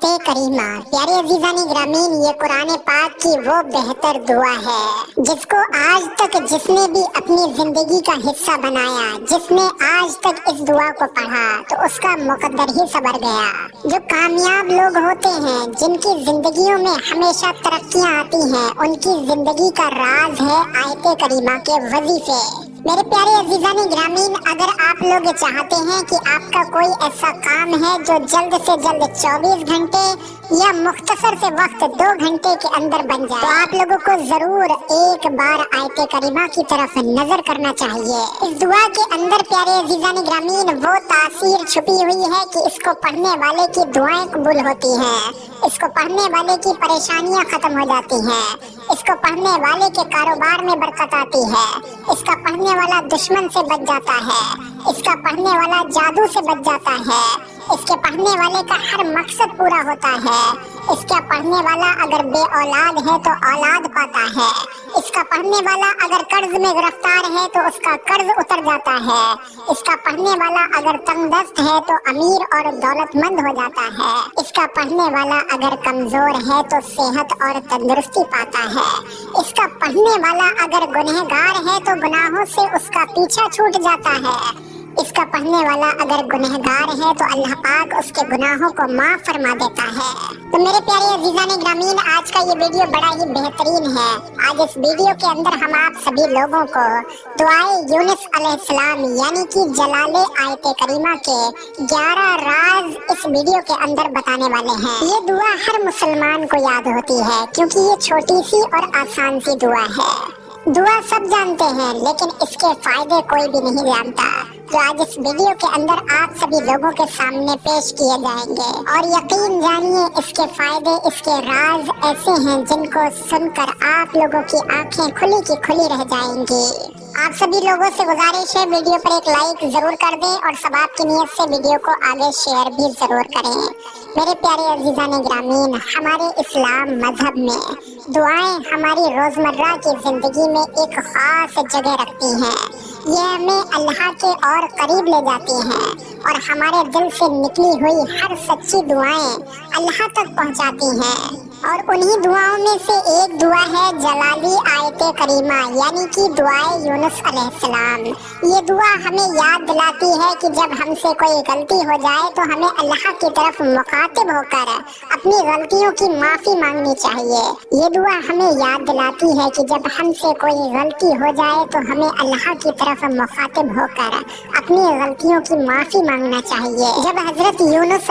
आयते करीमा। प्यारे अजीजानी ग्रामीण, ये कुरान पाक की वो बेहतर दुआ है जिसको आज तक जिसने भी अपनी जिंदगी का हिस्सा बनाया, जिसने आज तक इस दुआ को पढ़ा तो उसका मुकद्दर ही सवर गया। जो कामयाब लोग होते हैं, जिनकी जिंदगियों में हमेशा तरक्कियां आती हैं, उनकी जिंदगी का राज है आयते करीमा के वजीफे। मेरे प्यारे अजीजानी ग्रामीण, अगर आप लोग चाहते हैं कि आपका कोई ऐसा काम है जो जल्द से जल्द 24 घंटे या मुख्तसर से वक्त 2 घंटे के अंदर बन जाए, तो आप लोगों को जरूर एक बार आयते करीमा की तरफ नजर करना चाहिए। इस दुआ के अंदर प्यारे अजीजानी ग्रामीण वो तासीर छुपी हुई है कि इसको पढ़ने वाले की दुआएं कबूल होती हैं, इसको पढ़ने वाले की परेशानियां खत्म हो जाती हैं, इसको पढ़ने वाले के कारोबार में बरकत आती है, इसका पढ़ने वाला दुश्मन से बच जाता है, इसका पढ़ने वाला जादू से बच जाता है, इसके पढ़ने वाले का हर मकसद पूरा होता है, इसका पढ़ने वाला अगर बे औलाद है तो औलाद पाता है, इसका पढ़ने वाला अगर कर्ज में गिरफ्तार है तो उसका कर्ज उतर जाता है, इसका पढ़ने वाला अगर तंगदस्त है तो अमीर और दौलतमंद हो जाता है, इसका पढ़ने वाला अगर कमजोर है तो सेहत और तंदुरुस्ती पाता है, इसका पढ़ने वाला अगर गुनहगार है तो गुनाहों से उसका पीछा छूट जाता है, इसका पढ़ने वाला अगर गुनहगार है तो अल्लाह पाक उसके गुनाहों को माफ फरमा देता है। तो मेरे प्यारे अजीजाने ग्रामीण, आज का ये वीडियो बड़ा ही बेहतरीन है। आज इस वीडियो के अंदर हम आप सभी लोगों को दुआए यूनुस अलैहिस्सलाम यानी कि जलाले आयते करीमा के 11 राज इस वीडियो के अंदर बताने वाले हैं। ये दुआ हर मुसलमान को याद होती है क्योंकि ये छोटी सी और आसान सी दुआ है। दुआ सब जानते हैं लेकिन इसके फायदे कोई भी नहीं जानता, जो आज इस वीडियो के अंदर आप सभी लोगों के सामने पेश किए जाएंगे। और यकीन जानिए इसके फायदे, इसके राज ऐसे हैं जिनको सुनकर आप लोगों की आंखें खुली की खुली रह जाएंगी। आप सभी लोगों से गुजारिश है, वीडियो पर एक लाइक जरूर कर दें और सवाब की नीयत से वीडियो को आगे शेयर भी जरूर करें। मेरे प्यारे अजीजाने ग्रामीण, हमारे इस्लाम मजहब में दुआएं हमारी रोजमर्रा की जिंदगी में एक खास जगह रखती हैं। ये हमें अल्लाह के और करीब ले जाती हैं और हमारे दिल से निकली हुई हर सच्ची दुआएं अल्लाह तक पहुंचाती हैं। और उन्हीं दुआओं में से एक दुआ है जलाली आयते करीमा यानी कि दुआए यूनुस अलैहिस्सलाम। ये दुआ हमें याद दिलाती है कि जब हमसे कोई गलती हो जाए तो हमें अल्लाह की तरफ मुखातिब होकर अपनी गलतियों की माफी मांगनी चाहिए। ये दुआ हमें याद दिलाती है कि जब हमसे कोई गलती हो जाए तो हमें अल्लाह की तरफ मुखातिब होकर अपनी गलतियों की माफी मांगना चाहिए। जब हजरत यूनुस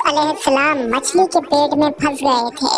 अलैहिस्सलाम मछली के पेट में फंस गए थे,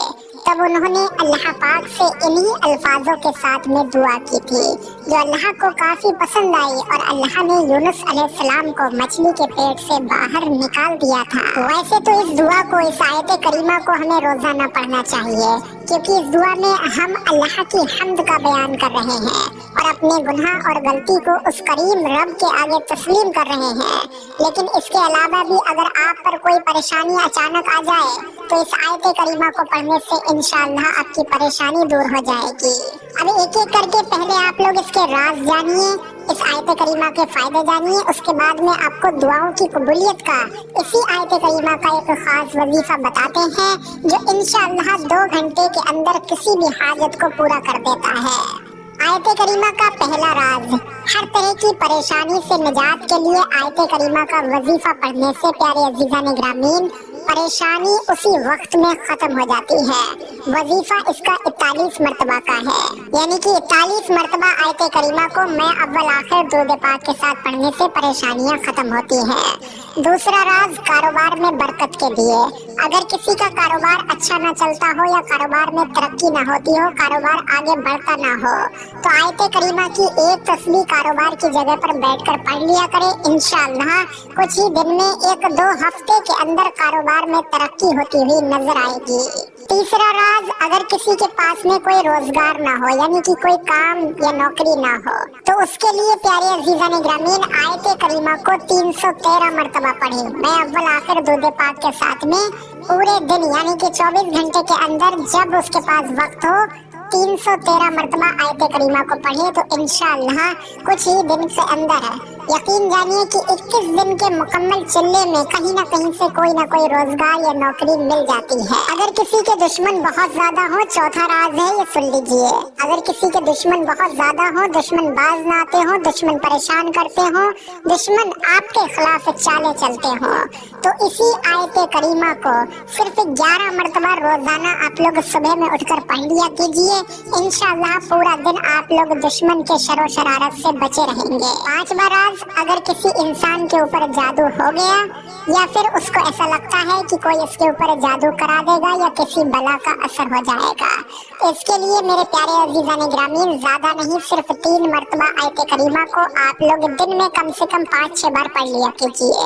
तब उन्होंने अल्लाह पाक से इन्हीं अल्फाजों के साथ में दुआ की थी जो अल्लाह को काफी पसंद आई और अल्लाह ने यूनुस अलैहिस्सलाम को मछली के पेट से बाहर निकाल दिया था। वैसे तो इस दुआ को, इस आयते करीमा को हमें रोजाना पढ़ना चाहिए क्योंकि इस दुआ में हम अल्लाह की हम्द का बयान कर रहे हैं और अपने गुनाह और गलती को उस करीम रब के आगे तस्लीम कर रहे हैं। लेकिन इसके अलावा भी अगर आप पर कोई परेशानी अचानक आ जाए तो इस आयते करीमा को पढ़ने से इंशाअल्लाह आपकी परेशानी दूर हो जाएगी। अब एक एक करके पहले आप लोग इसके राज जानिए, इस आयते करीमा के फायदे जानिए, उसके बाद में आपको दुआओं की कबूलियत का इसी आयते करीमा का एक खास वजीफा बताते हैं जो इंशाअल्लाह 2 घंटे के अंदर किसी भी हाजत को पूरा कर देता है। आयते करीमा का पहला राज, हर तरह की परेशानी से निजात के लिए आयते करीमा का वजीफा पढ़ने से प्यारे अजीजाने ग्रामीण परेशानी उसी वक्त में खत्म हो जाती है। वजीफा इसका 41 मरतबा का है, यानी कि 41 मरतबा आयते करीमा को मैं अव्वल आखिर दुरूद पाक के साथ पढ़ने से परेशानियां खत्म होती हैं। दूसरा राज, कारोबार में बरकत के लिए। अगर किसी का कारोबार अच्छा न चलता हो या कारोबार में तरक्की न होती हो, कारोबार आगे बढ़ता न हो, तो आयते करीमा की एक तस्बीह कारोबार की जगह पर बैठकर पढ़ लिया करें। इंशाअल्लाह कुछ ही दिन में 1-2 हफ्ते के अंदर कारोबार में तरक्की होती हुई नजर आएगी। तीसरा राज, अगर किसी के पास में कोई रोजगार ना हो यानी कि कोई काम या नौकरी ना हो, तो उसके लिए प्यारे अजीजाने ग्रामीण आयते करीमा को 313 मरतबा पढ़े। मैं अव्वल आखिर दुरूद पाक के साथ में पूरे दिन यानी कि 24 घंटे के अंदर जब उसके पास वक्त हो 313 मरतबा आयते करीमा को पढ़े तो इंशाअल्लाह कुछ ही दिन के अंदर यकीन जानिए कि 21 दिन के मुकम्मल चिल्ले में कहीं ना कहीं से कोई ना कोई रोजगार या नौकरी मिल जाती है। अगर किसी के दुश्मन बहुत ज्यादा हो, चौथा राज है ये सुन लीजिए। अगर किसी के दुश्मन बहुत ज्यादा हो, दुश्मन बाज ना आते हो, दुश्मन परेशान करते हो, दुश्मन आपके खिलाफ चाले चलते हो, तो इसी आयत करीमा को सिर्फ 11 मरतबा रोजाना आप लोग सुबह में उठकर पढ़ लिया कीजिए। इंशाअल्लाह पूरा दिन आप लोग दुश्मन के शरो शरारत से बचे रहेंगे। 5वां राज, अगर किसी इंसान के ऊपर जादू हो गया या फिर उसको ऐसा लगता है कि कोई इसके ऊपर जादू करा देगा या किसी बला का असर हो जाएगा, इसके लिए मेरे प्यारे अजीजान ग्रामीण ज्यादा नहीं, सिर्फ 3 मरतबा आयत करीमा को आप लोग दिन में कम से कम 5-6 बार पढ़ लिया कीजिए।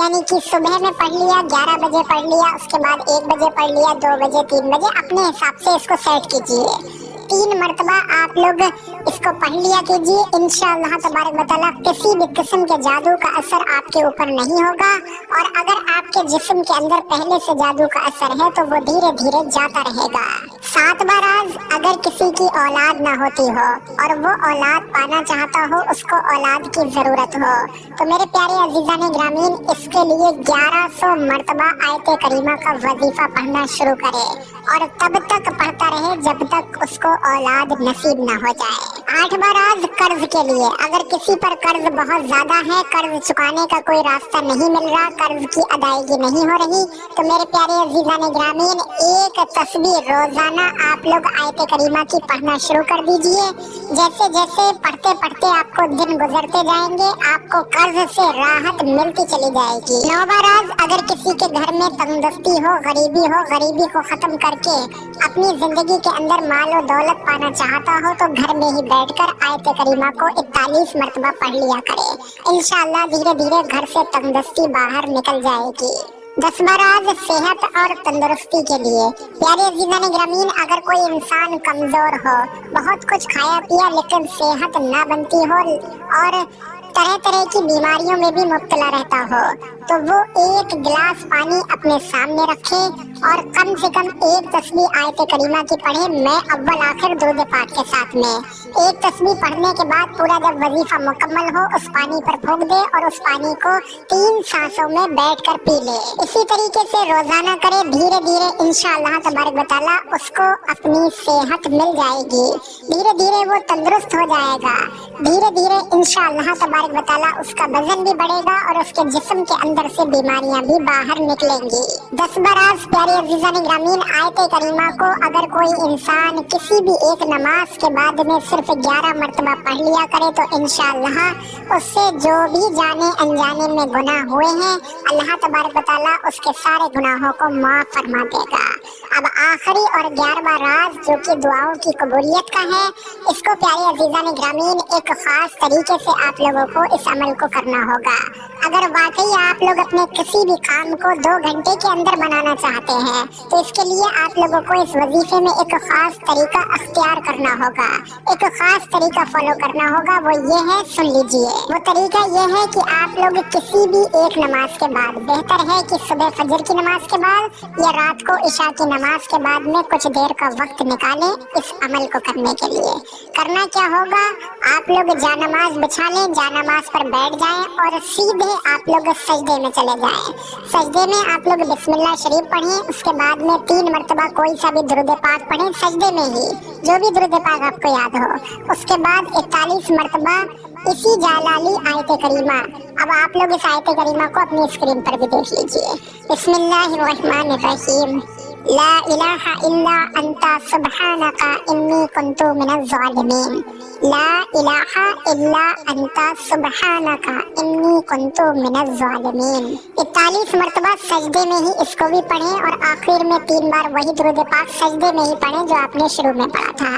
यानी कि सुबह में पढ़ लिया, 11 बजे पढ़ लिया, उसके बाद 1 बजे पढ़ लिया, 2 बजे, 3 बजे, अपने हिसाब से इसको सेट कीजिए। 3 मरतबा आप लोग इसको पढ़ लिया कीजिए। इंशाअल्लाह तबारक व तआला किसी भी किस्म के जादू का असर आपके ऊपर नहीं होगा, और अगर आपके जिस्म के अंदर पहले से जादू का असर है तो वो धीरे धीरे जाता रहेगा। 7वां राज, अगर किसी की औलाद ना होती हो और वो औलाद पाना चाहता हो, उसको औलाद की जरूरत हो, तो मेरे प्यारे अजीजान ग्रामीण इसके लिए 1100 मरतबा आयत करीमा का वजीफा पढ़ना शुरू करे और तब तक पढ़ता रहे जब तक उसको औलाद नसीब ना हो जाए। 8वां राज, कर्ज के लिए, अगर किसी पर कर्ज बहुत ज्यादा है, कर्ज चुकाने का कोई रास्ता नहीं मिल रहा, कर्ज की अदायगी नहीं हो रही, तो मेरे प्यारे अजीजान ग्रामीण एक तस्बीह रोजाना आप लोग आयत करीमा की पढ़ना शुरू कर दीजिए। जैसे जैसे पढ़ते पढ़ते आपको दिन गुजरते जाएंगे, आपको कर्ज से राहत मिलती चली जाएगी। 9वां राज, अगर किसी के घर में तंगदस्ती हो, गरीबी को खत्म करके अपनी जिंदगी के अंदर माल और दौलत पाना चाहता हो, तो घर में ही बैठकर आयत करीमा को 41 मरतबा पढ़ लिया करे। इंशाअल्लाह धीरे धीरे घर से तंगदस्ती बाहर निकल जाएगी। 10वां राज, सेहत और तंदुरुस्ती के लिए, प्यारे अजीजान ग्रामीण अगर कोई इंसान कमजोर हो, बहुत कुछ खाया पिया लेकिन सेहत ना बनती हो और तरह तरह की बीमारियों में भी मुब्तला रहता हो, तो वो 1 गिलास पानी अपने सामने रखे और कम से कम 1 तस्बीह आयत करीमा की पढ़े, मैं अव्वल आखिर दुरूद पाक के साथ में। 1 तस्बीह पढ़ने के बाद पूरा जब वजीफा मुकम्मल हो, उस पानी पर फूंक दे और उस पानी को 3 सांसों में बैठकर पी ले। इसी तरीके से रोजाना करे, धीरे धीरे इंशाअल्लाह तबारक व तआला उसको अपनी सेहत मिल जाएगी, धीरे धीरे वो तंदुरुस्त हो जाएगा, धीरे धीरे इंशाअल्लाह तबारक व तआला उसका वजन भी बढ़ेगा और उसके जिस्म के अंदर से बीमारियां भी बाहर निकलेंगी। 10वां राज, प्यारे अजीजान ग्रामीण आयत करीमा को अगर कोई इंसान किसी भी एक नमाज के बाद में सिर्फ 11 मरतबा पढ़ लिया करे, तो इंशाअल्लाह उससे जो भी जाने अनजाने में गुनाह हुए हैं, अल्लाह तबारक व तआला उसके सारे गुनाहों को माफ फरमा देगा। अब आखिरी और 11वां राज जो कि दुआओं की कबूलियत का है, इसको प्यारे अजीजान ग्रामीण एक खास तरीके से आप लोगों को इस अमल को करना होगा। अगर वाकई आप लोग अपने किसी भी काम को 2 घंटे के अंदर बनाना चाहते हैं, तो इसके लिए आप लोगों को इस वजीफे में एक खास तरीका अख्तियार करना होगा, एक खास तरीका फॉलो करना होगा। वो ये है, सुन लीजिए। वो तरीका ये है कि आप लोग किसी भी एक नमाज के बाद, बेहतर है कि सुबह फजर की नमाज के बाद या रात को इशा की नमाज के बाद में कुछ देर का वक्त निकालें इस अमल को करने के लिए। करना क्या होगा, आप लोग जानमाज बिछा लें, जानमाज पर बैठ जाएं और सीधे आप लोग सजदे में चले जाएं। सजदे में आप लोग बिस्मिल्लाह शरीफ पढ़ें, उसके बाद में 3 मरतबा कोई सा भी दुरूद पाक पढ़ें, सजदे में ही जो भी दुरूद पाक आपको याद हो। उसके बाद 41 मरतबा इसी जालाली आयत करीमा, अब आप लोग इस आयत करीमा को अपनी स्क्रीन पर भी देख लीजिए। बिस्मिल्लाहिर्रहमानिर्रहीम, ला इलाहा इल्ला अंता सुब्हानका इन्नी कुन्तु मिनज़ ज़ालिमीन, ला इलाहा इल्ला अंता सुब्हानका इन्नी कुन्तु मिनज़ ज़ालिमीन। 41 मरतबा सजदे में ही इसको भी पढ़ें और आखिर में 3 बार वही दुरूद पाक सजदे में ही पढ़ें जो आपने शुरू में पढ़ा था।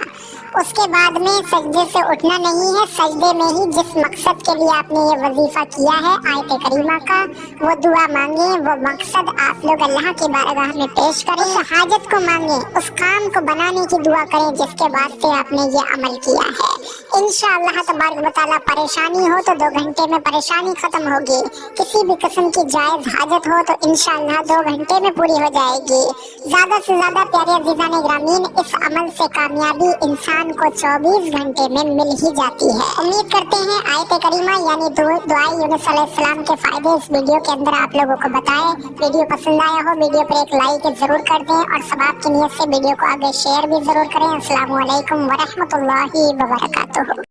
उसके बाद में सजदे से उठना नहीं है, सजदे में ही जिस मकसद के लिए आपने ये वजीफा किया है आयत करीमा का, वो दुआ मांगे, वो मकसद आप लोग अल्लाह की बारगाह में पेश करें, उस हाजत को मांगे, उस काम को बनाने की दुआ करें जिसके वास्ते आपने ये अमल किया है। इंशाअल्लाह तबारक व तआला परेशानी हो तो 2 घंटे में परेशानी खत्म होगी, किसी भी किस्म की जायज हाजत हो तो इंशाअल्लाह 2 घंटे में पूरी हो जाएगी। ज्यादा से ज्यादा प्यारे अज़ीज़ान ग्रामीन, इस अमल से कामयाबी इंसान को 24 घंटे में मिल ही जाती है। उम्मीद करते हैं आयत करीमा यानी दुआ यूनुस अलैहिस्सलाम के फायदे इस वीडियो के अंदर आप लोगों को बताएं। वीडियो पसंद आया हो वीडियो पर एक लाइक जरूर कर दें और सवाब की नियत से वीडियो को आगे शेयर भी जरूर करें। अस्सलामु अलैकुम व रहमतुल्लाहि व बरकातुहू।